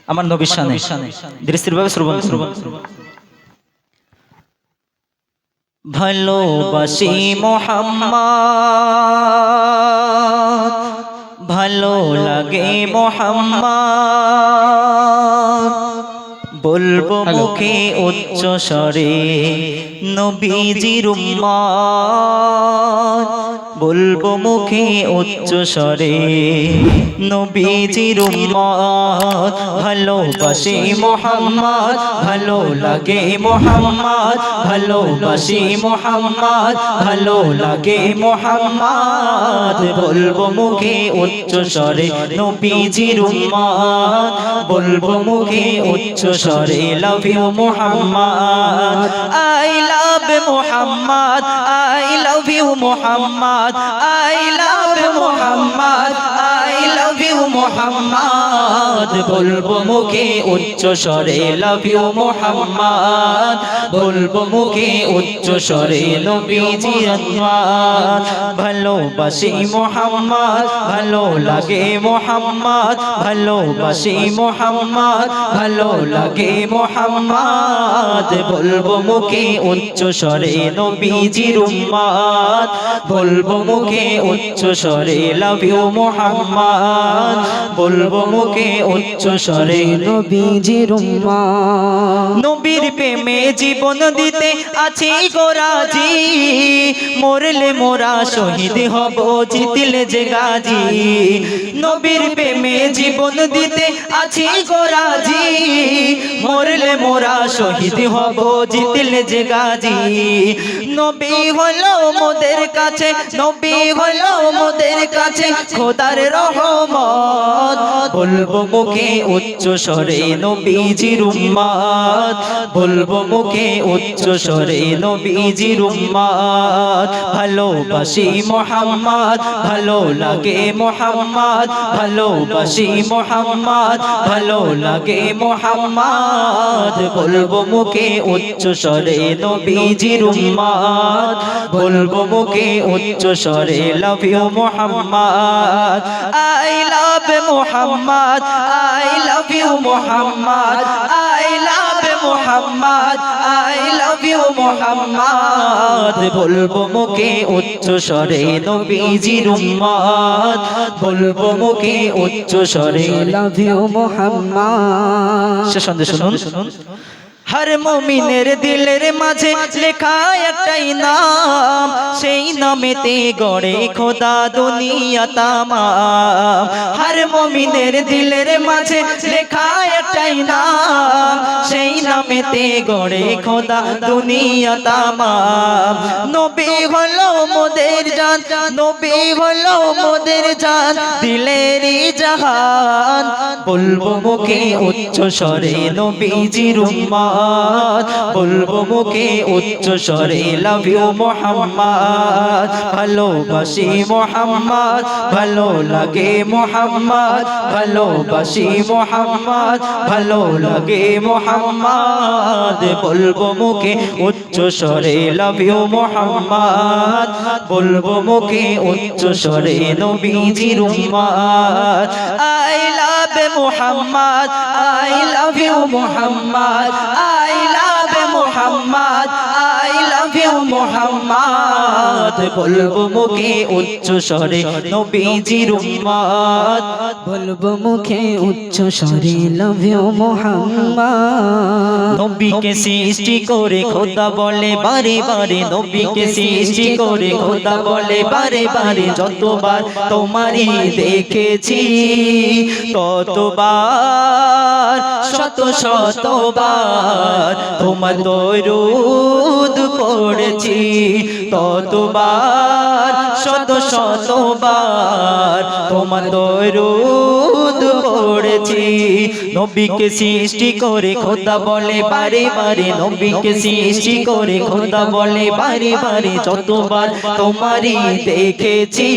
আমার নবীর শানে দৃষ্টিরভাবে শ্রবণ ভালোবাসি মোহাম্মদ, ভালো লাগে মোহাম্মদ, বলবো মুখে উচ্চ স্বরে নবীজির উম্মত, বলবো মুখে উচ্চ স্বরে নবীজির উম্মত। ভালোবাসি মোহাম্মদ, ভালো লাগে মোহাম্মদ, ভালোবাসি মোহাম্মদ, ভালো লাগে মোহাম্মদ, বলবো মুখে উচ্চ স্বরে নবীজির উম্মত, বলবো মুখে উচ্চ স্বরে love you Mohammad, I love Mohammad, I love you Mohammad, I love Mohammad, I love you Mohammad, বলবো মুখে উচ্চ স্বরে লাভ ইউ মোহাম্মদ, বলবো মুখে উচ্চ স্বরে নবীজির উম্মত। ভালোবাসি মোহাম্মদ, ভালো লাগে মোহাম্মদ, ভালোবাসি মোহাম্মদ, ভালো লাগে মোহাম্মদ, বলবো মুখে উচ্চ স্বরে নবীজির উম্মত, বলবো মুখে উচ্চ স্বরে লাভ ইউ মোহাম্মদ, বলবো মুখে উচ্চ স্বরে নবীজির উম্মত। নবীর প্রেমে জীবন দিতে আছি গো রাজি, মরলে মোরা শহীদ হব জিতলে যে গাজী, নবীর প্রেমে জীবন দিতে আছি গো রাজি, মরলে মোরা শহীদ হব জিতলে যে গাজী, নবী হলো মোদের কাছে, নবী হলো মোদের কাছে খোদার রহমত, বলবো মুখে উচ্চ স্বরে নবীজির উম্মত, বলবো মুখে উচ্চ স্বরে নবীজির উম্মত। ভালোবাসি মোহাম্মদ, ভালো লাগে মোহাম্মদ, ভালোবাসি মোহাম্মদ, ভালো লাগে মোহাম্মদ, বলবো মুখে উচ্চ স্বরে নবীজির উম্মত, বলবো মুখে উচ্চ স্বরে love you Mohammad, I love Mohammad, I love you Mohammad, I love Mohammad, I love you Mohammad, বলবো মুখে উচ্চ স্বরে নবীজির উম্মত, বলবো মুখে উচ্চ স্বরে লাভ ইউ মোহাম্মদ। সে সন্দেশ শুনুন। हर मोमिनेर दिलेर माझे लेखा एकटाई नाम, सेई नामेते गड़े खोदा दुनिया तामाम, हर मोमिनेर दिलेर माझे लेखा एकटाई नाम, सेई नामेते गड़े खोदा दुनिया तामाम, नबी हलो मोदेर जान, नबी हलो मोदेर जान, दिलेरी जहान, बोलबो मुखे उच्च स्वरे नबीजिर उम्मत, बोलबो मुखे उच्च स्वरे लाभ यू मोहम्मद, ভালোবাসি মোহাম্মদ, ভালো লাগে মোহাম্মদ, ভালোবাসি মোহাম্মদ, ভালো লাগে মোহাম্মদ, বলবো মুখে উচ্চ স্বরে লাভ ইউ মোহাম্মদ, বলবো মুখে উচ্চ স্বরে নবীজির উম্মত, I love Mohammad, I love you Mohammad, I love Mohammad, I love you Mohammad, বলবো মুখে উচ্চ স্বরে নবীজির উম্মত, বলবো মুখে উচ্চ স্বরে লাভ ইউ মোহাম্মদ। নবীকে সৃষ্টি করে খোদা বলে বারে বারে, নবীকে সৃষ্টি করে খোদা বলে বারে বারে, যতবার তোমারই দেখেছি ততবার শত শতবার তোমার দরুদ পড়েছি, ততবার শত শতবার তোমার দরুদ পড়েছি, নবীকে সৃষ্টি করে খোদা বলে বারে বারে, নবীকে সৃষ্টি করে খোদা বলে বারে বারে, যতবার তোমারই দেখেছি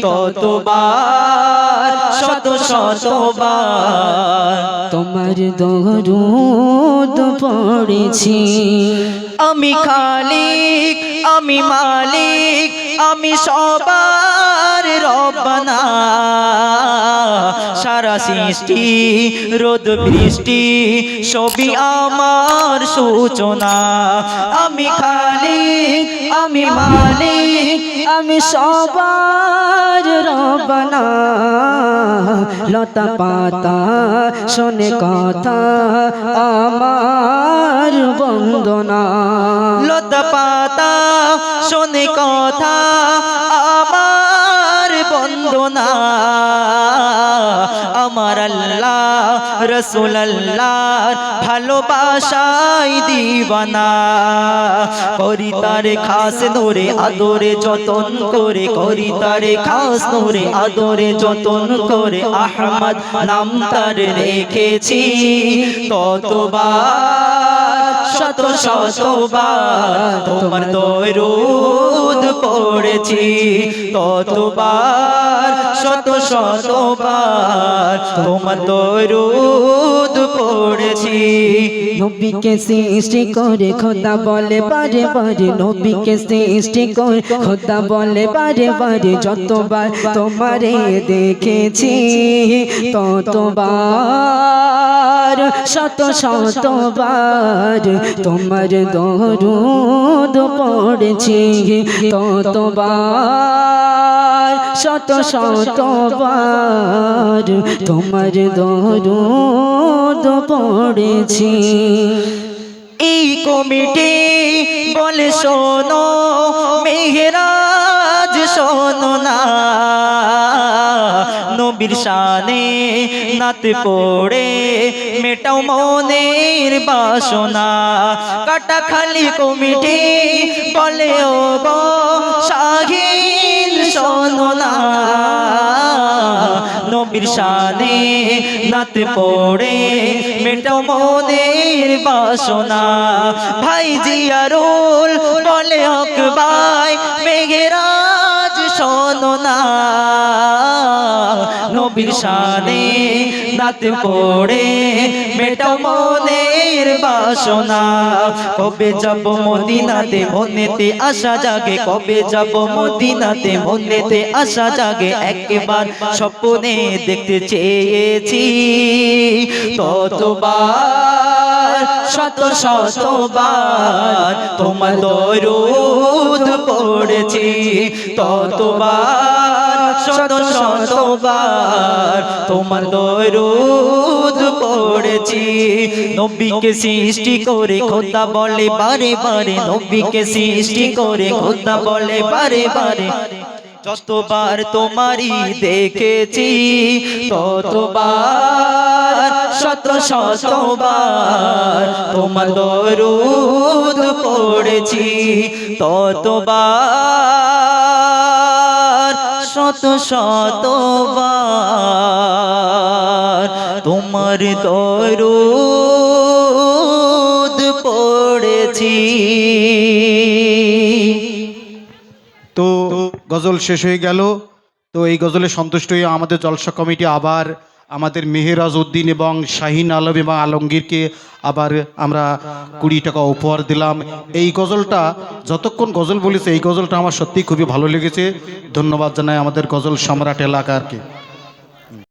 ততবার শত শতবার তোমার দরুদ পড়েছি। আমি খালিক, আমি মালিক, আমি সবার রব্বানা সারা সৃষ্টি রোদ বৃষ্টি সবই আমার সূচনা আমি খালিক আমি মালিক আমি সবার রব্বানা লতা পাতা শোনে কথা আমার বন্দনা লতা পাতা শোনে কথা আমার বন্দনা আমার আল্লাহ রসুল আল্লাহর ভালোবাসায় দিবানা করি তারে খাস নূরে আদরে যতন করে করি তারে খাস নূরে আদরে যতন করে আহমদ নাম তার রেখেছি ততবার শত শতবার তোমার দরুদ পড়েছি ততবার শত শতবার তোমার দরুদ পড়েছি নবীকে সৃষ্টি করে খোদা বলে বারে বারে নবীকে সৃষ্টি করে খোদা বলে বারে বারে যতবার তোমারে দেখেছি ততবার শত শতবার তোমার দরুদ পড়েছি ততবার শত শতবার তোমার দরুদ পড়েছি এই কমিটি বলে শোনো মেহরাজ শোনো না নবীর শানে নাত পড়ে মেটাও মনের বাসনা কাটা খালি কমিটি বলে ও গো শাহিন শোনো না নবীর শানে নাত পড়ে মেটাও মনের বাসনা ভাই জিয়ারুল বলে হক ভাই মেঘরাজ শোনো না নবীর শানে নাত পড়ে মেটাও মনের বাসনা কবে যাব মদিনাতে মনেতে আশা জাগে কবে যাব মদিনাতে মনেতে আশা জাগে একবার স্বপ্নে দেখতে চেয়েছি ততবার শত শতবার তোমার দরুদ পড়েছি ততবার শত শতবার তোমার দরুদ পড়েছি নবীকে সৃষ্টি করে খোদা বলে বারে বারে নবীকে সৃষ্টি করে খোদা বলে বারে বারে যতবার তোমারই দেখেছি ততবার শত শতবার তোমার দরুদ পড়েছি ততবার শত শতবার তোমার দরুদ পড়েছি। তো গজল শেষ হয়ে গেল। তো এই গজলে সন্তুষ্ট হয়ে আমাদের জলসা কমিটি আবার আমাদের মেহেরাজ উদ্দিন এবং শাহিন আলম এবং আলমগীরকে আবার আমরা 20 টাকা উপহার দিলাম। এই গজলটা যতক্ষণ গজল বলেছে এই গজলটা আমার সত্যিই খুবই ভালো লেগেছে। ধন্যবাদ জানাই আমাদের গজল সম্রাট এলাকারকে।